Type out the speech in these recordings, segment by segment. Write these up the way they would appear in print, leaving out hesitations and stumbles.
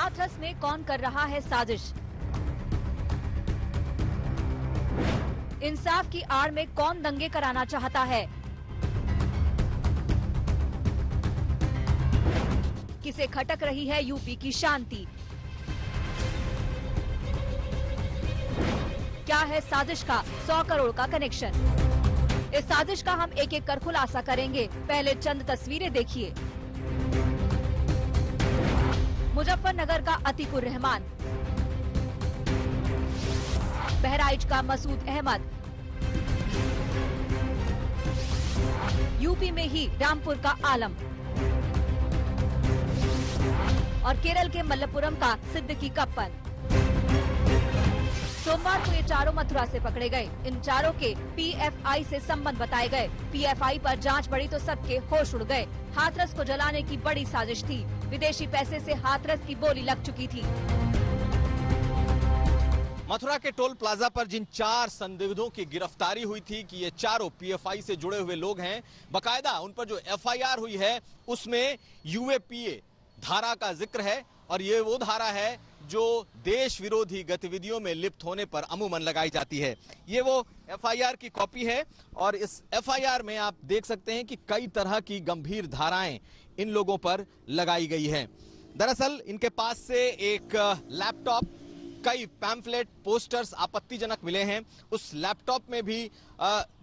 हाथरस में कौन कर रहा है साजिश? इंसाफ की आड़ में कौन दंगे कराना चाहता है? किसे खटक रही है यूपी की शांति? क्या है साजिश का 100 करोड़ का कनेक्शन? इस साजिश का हम एक एक कर खुलासा करेंगे। पहले चंद तस्वीरें देखिए। मुजफ्फरनगर का अतीकुर रहमान, बहराइच का मसूद अहमद, यूपी में ही रामपुर का आलम और केरल के मल्लपुरम का सिद्दीकी कप्पन। सोमवार को ये चारों मथुरा से पकड़े गए। इन चारों के पीएफआई से संबंध बताए गए। पीएफआई पर जांच बढ़ी तो सबके होश उड़ गए। हाथरस को जलाने की बड़ी साजिश थी। विदेशी पैसे से हाथरस की बोली लग चुकी थी। मथुरा के टोल प्लाजा पर जिन 4 संदिग्धों की गिरफ्तारी हुई थी कि ये चारों पीएफआई से जुड़े हुए लोग हैं, बकायदा उन पर जो एफआईआर हुई है उसमें यूएपीए धारा का जिक्र है और ये वो धारा है जो देश विरोधी गतिविधियों में लिप्त होने पर अमूमन लगाई जाती है। ये वो एफआईआर की कॉपी है और इस एफआईआर में आप देख सकते हैं कि कई तरह की गंभीर धाराएं इन लोगों पर लगाई गई हैं। दरअसल इनके पास से एक लैपटॉप, कई पैम्फलेट, पोस्टर्स आपत्तिजनक मिले हैं। उस लैपटॉप में भी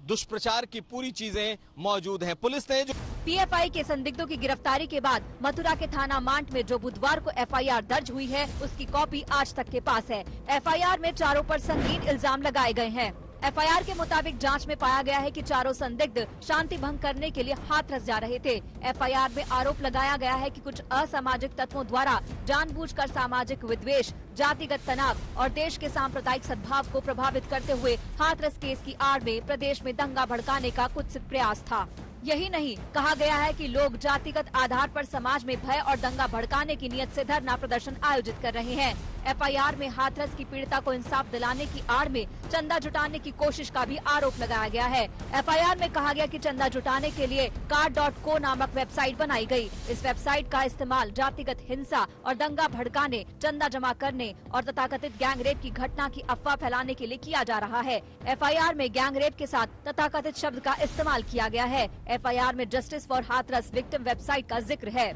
दुष्प्रचार की पूरी चीजें मौजूद हैं। पुलिस ने जो पीएफआई के संदिग्धों की गिरफ्तारी के बाद मथुरा के थाना मांट में जो बुधवार को एफआईआर दर्ज हुई है उसकी कॉपी आज तक के पास है। एफआईआर में चारों पर संगीन इल्जाम लगाए गए हैं। एफआईआर के मुताबिक जांच में पाया गया है कि चारों संदिग्ध शांति भंग करने के लिए हाथरस जा रहे थे। एफआईआर में आरोप लगाया गया है कि कुछ असामाजिक तत्वों द्वारा जानबूझकर सामाजिक विद्वेष, जातिगत तनाव और देश के सांप्रदायिक सद्भाव को प्रभावित करते हुए हाथरस केस की आड़ में प्रदेश में दंगा भड़काने का कुत्सित प्रयास था। यही नहीं, कहा गया है कि लोग जातिगत आधार पर समाज में भय और दंगा भड़काने की नीयत से धरना प्रदर्शन आयोजित कर रहे हैं। एफआईआर में हाथरस की पीड़िता को इंसाफ दिलाने की आड़ में चंदा जुटाने की कोशिश का भी आरोप लगाया गया है। एफआईआर में कहा गया कि चंदा जुटाने के लिए card.co नामक वेबसाइट बनाई गई। इस वेबसाइट का इस्तेमाल जातिगत हिंसा और दंगा भड़काने, चंदा जमा करने और तथाकथित गैंगरेप की घटना की अफवाह फैलाने के लिए किया जा रहा है। एफआईआर में गैंगरेप के साथ तथाकथित शब्द का इस्तेमाल किया गया है। एफआईआर में justice for Hathras victim website का जिक्र है।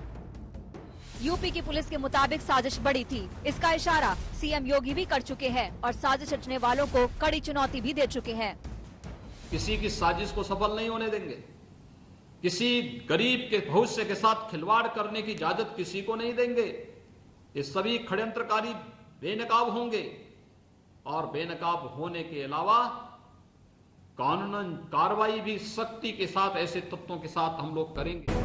यूपी की पुलिस के मुताबिक साजिश बड़ी थी। इसका इशारा सीएम योगी भी कर चुके हैं और साजिश रचने वालों को कड़ी चुनौती भी दे चुके हैं। किसी की साजिश को सफल नहीं होने देंगे। किसी गरीब के भविष्य के साथ खिलवाड़ करने की इजाजत किसी को नहीं देंगे। ये सभी षड्यंत्रकारी बेनकाब होंगे और बेनकाब होने के अलावा कानूनन कार्रवाई भी सख्ती के साथ ऐसे तत्वों के साथ हम लोग करेंगे।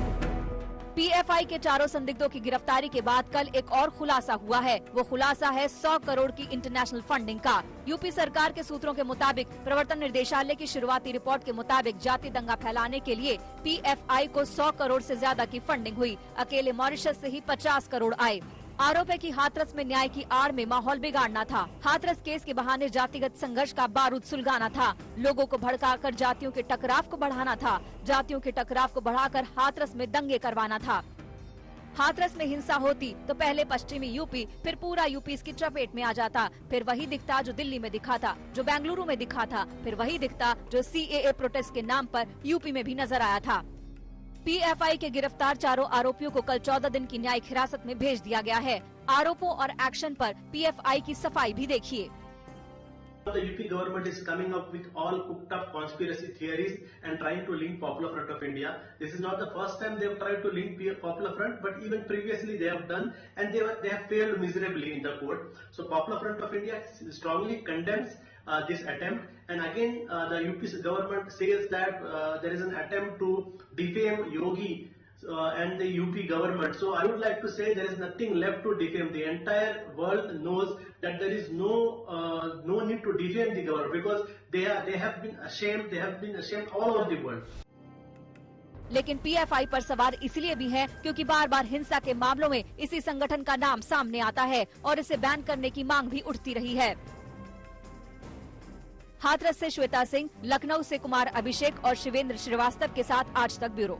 पीएफआई के चारों संदिग्धों की गिरफ्तारी के बाद कल एक और खुलासा हुआ है। वो खुलासा है 100 करोड़ की इंटरनेशनल फंडिंग का। यूपी सरकार के सूत्रों के मुताबिक प्रवर्तन निर्देशालय की शुरुआती रिपोर्ट के मुताबिक जाति दंगा फैलाने के लिए पीएफआई को 100 करोड़ से ज्यादा की फंडिंग हुई। अकेले मॉरिशस से ही 50 करोड़ आए। आरोप है कि हाथरस में न्याय की आड़ में माहौल बिगाड़ना था। हाथरस केस के बहाने जातिगत संघर्ष का बारूद सुलगाना था। लोगों को भड़काकर जातियों के टकराव को बढ़ाना था। जातियों के टकराव को बढ़ाकर हाथरस में दंगे करवाना था। हाथरस में हिंसा होती तो पहले पश्चिमी यूपी, फिर पूरा यूपी इसकी चपेट में आ जाता। फिर वही दिखता जो दिल्ली में दिखा था, जो बेंगलुरु में दिखा था। फिर वही दिखता जो सीएए प्रोटेस्ट के नाम पर यूपी में भी नजर आया था। पीएफआई के गिरफ्तार चारों आरोपियों को कल 14 दिन की न्यायिक हिरासत में भेज दिया गया है। आरोपों और एक्शन पर पीएफआई की सफाई भी देखिए। The UP government is coming up with all cooked up conspiracy theories and trying to link Popular Front of India. This is not the first time they have tried to link Popular Front, but even previously they have done, and they have failed miserably in the court. So Popular Front of India strongly condemns this attempt, and again the UP government says that there is an attempt to defame Yogi and the UP government. So I would like to say there is nothing left to defame. The entire world knows that there is no need to defame the government because they have been ashamed all over the world. लेकिन PFI पर सवार इसलिए भी है क्योंकि बार बार हिंसा के मामलों में इसी संगठन का नाम सामने आता है और इसे बैन करने की मांग भी उठती रही है। हाथरस से श्वेता सिंह, लखनऊ से कुमार अभिषेक और शिवेंद्र श्रीवास्तव के साथ आज तक ब्यूरो।